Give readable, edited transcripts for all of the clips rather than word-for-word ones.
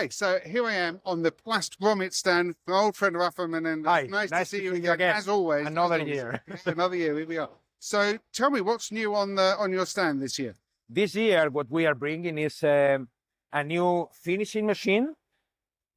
Okay, so here I am on the Plastgrommet stand. My old friend Rafa Menendez. Hi, nice to see you again. As always. Another as always. year. Another year, here we are. So tell me, what's new on your stand this year? This year, what we are bringing is a new finishing machine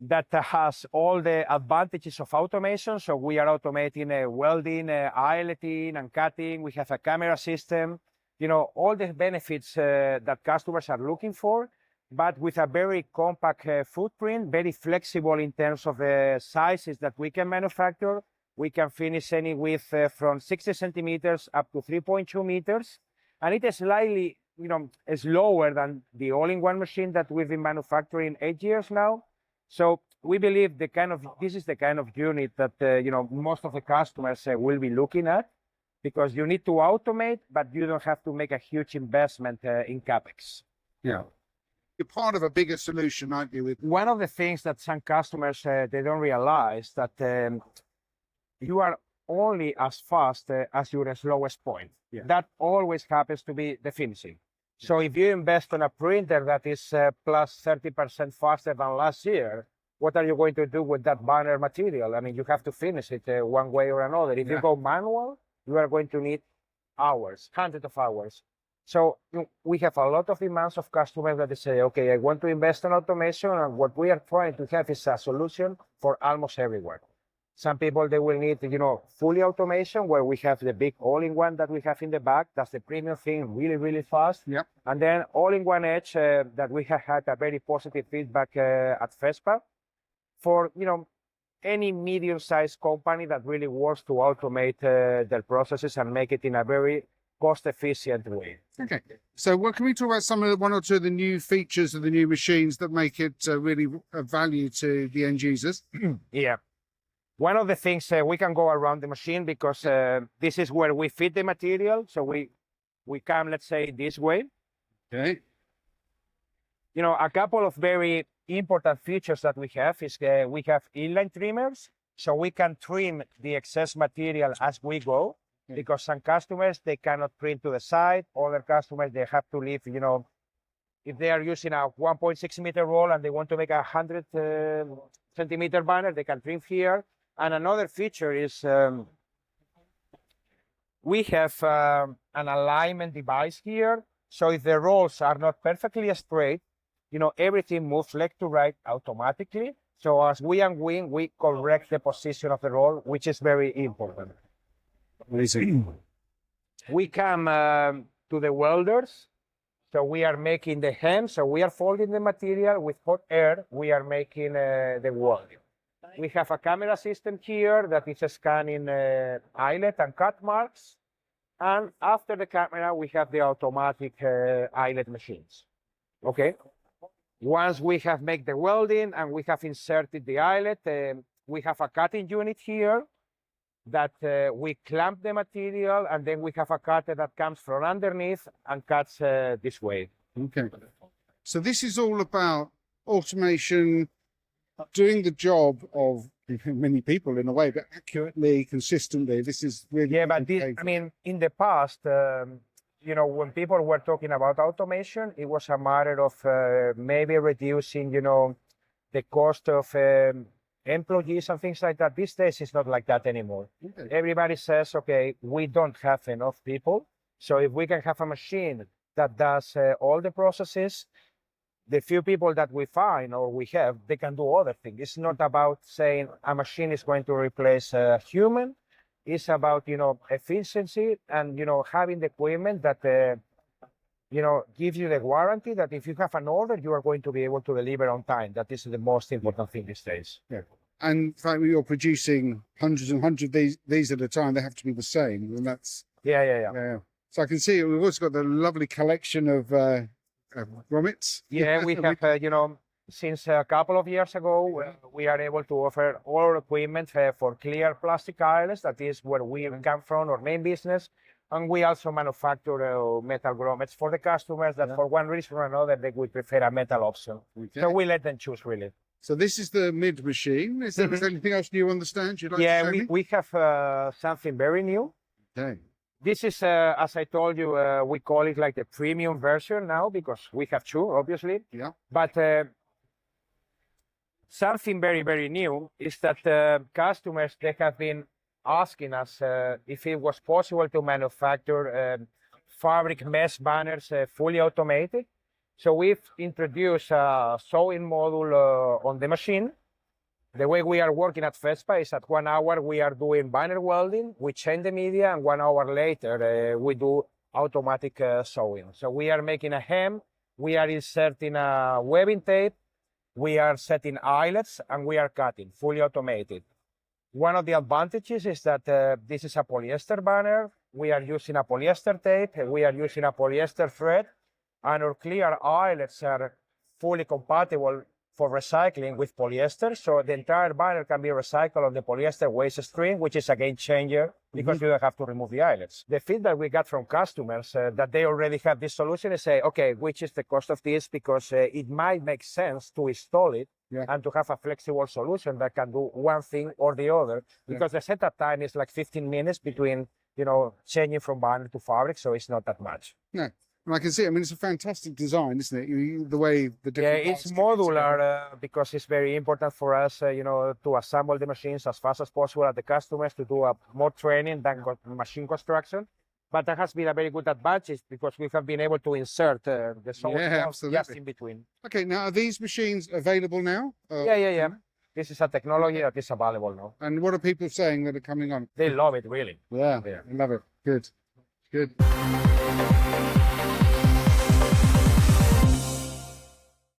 that has all the advantages of automation. So we are automating welding, eyeletting, and cutting. We have a camera system, all the benefits that customers are looking for, but with a very compact footprint, very flexible in terms of the sizes that we can manufacture. We can finish any width from 60 centimeters up to 3.2 meters. And it is slightly, slower than the all-in-one machine that we've been manufacturing 8 years now. So we believe this is the kind of unit that, most of the customers will be looking at, because you need to automate, but you don't have to make a huge investment in CapEx. Yeah. You're part of a bigger solution, aren't you? One of the things that some customers, they don't realize that you are only as fast as your slowest point. Yeah. That always happens to be the finishing. So if you invest on a printer that is plus 30% faster than last year, what are you going to do with that banner material? I mean, you have to finish it one way or another. If you go manual, you are going to need hours, hundreds of hours. So we have a lot of demands of customers that they say, okay, I want to invest in automation, and what we are trying to have is a solution for almost everywhere. Some people, they will need, fully automation, where we have the big all-in-one that we have in the back. That's the premium thing, really, really fast. Yep. And then all-in-one edge that we have had a very positive feedback at FESPA for, any medium-sized company that really wants to automate their processes and make it in a very cost-efficient way. Okay. So what can we talk about one or two of the new features of the new machines that make it really of value to the end users? Yeah. One of the things we can go around the machine, because this is where we fit the material. So we come, let's say, this way. Okay. A couple of very important features that we have is we have inline trimmers, so we can trim the excess material as we go. Okay. Because some customers, they cannot print to the side. Other customers, they have to leave, if they are using a 1.6 meter roll and they want to make a 100 centimeter banner, they can trim here. And another feature is we have an alignment device here. So if the rolls are not perfectly straight, everything moves left to right automatically. So as we unwing, we correct the position of the roll, which is very important. Amazing. We come to the welders. So we are making the hem. So we are folding the material with hot air. We are making the welding. We have a camera system here that is scanning eyelet and cut marks. And after the camera, we have the automatic eyelet machines. Okay. Once we have made the welding and we have inserted the eyelet, we have a cutting unit here that we clamp the material, and then we have a cutter that comes from underneath and cuts this way. Okay. So this is all about automation, doing the job of many people in a way, but accurately, consistently. This is really... Yeah, but in the past, when people were talking about automation, it was a matter of maybe reducing, the cost of employees and things like that. These days, it's not like that anymore. Okay. Everybody says, okay, we don't have enough people. So if we can have a machine that does all the processes, the few people that we find or we have, they can do other things. It's not about saying a machine is going to replace a human. It's about, efficiency and, having the equipment that, gives you the warranty that if you have an order, you are going to be able to deliver on time. That is the most important thing these days. Yeah. And in fact, you're producing hundreds and hundreds of these at a time. They have to be the same. And that's... Yeah. So I can see we've also got the lovely collection of grommets. Yeah, we have, since a couple of years ago, we are able to offer all our equipment for clear plastic eyelets. That is where we come from, our main business. And we also manufacture metal grommets for the customers that for one reason or another, they would prefer a metal option. Okay. So we let them choose, really. So this is the mid machine. Is there anything else new on the stand you'd like to show me? We have something very new. Okay. This is, as I told you, we call it like the premium version now, because we have two, obviously. Yeah. But something very, very new is that customers, they have been asking us if it was possible to manufacture fabric mesh banners fully automated. So we've introduced a sewing module on the machine. The way we are working at FESPA is at 1 hour we are doing banner welding, we change the media, and 1 hour later we do automatic sewing. So we are making a hem, we are inserting a webbing tape, we are setting eyelets, and we are cutting, fully automated. One of the advantages is that this is a polyester banner. We are using a polyester tape, we are using a polyester thread, and our clear eyelets are fully compatible for recycling with polyester. So the entire banner can be recycled on the polyester waste stream, which is a game changer because you don't have to remove the eyelets. The feedback we got from customers that they already have this solution is say, okay, which is the cost of this? Because it might make sense to install it and to have a flexible solution that can do one thing or the other, because the setup time is like 15 minutes between, changing from banner to fabric. So it's not that much. No. And I can see, I mean, it's a fantastic design, isn't it? The way the different it's modular because it's very important for us, to assemble the machines as fast as possible at the customers to do more training than machine construction. But that has been a very good advantage because we have been able to insert the software just in between. Okay, now are these machines available now? Yeah. This is a technology that is available now. And what are people saying that are coming on? They love it, really. Yeah, they love it. Good.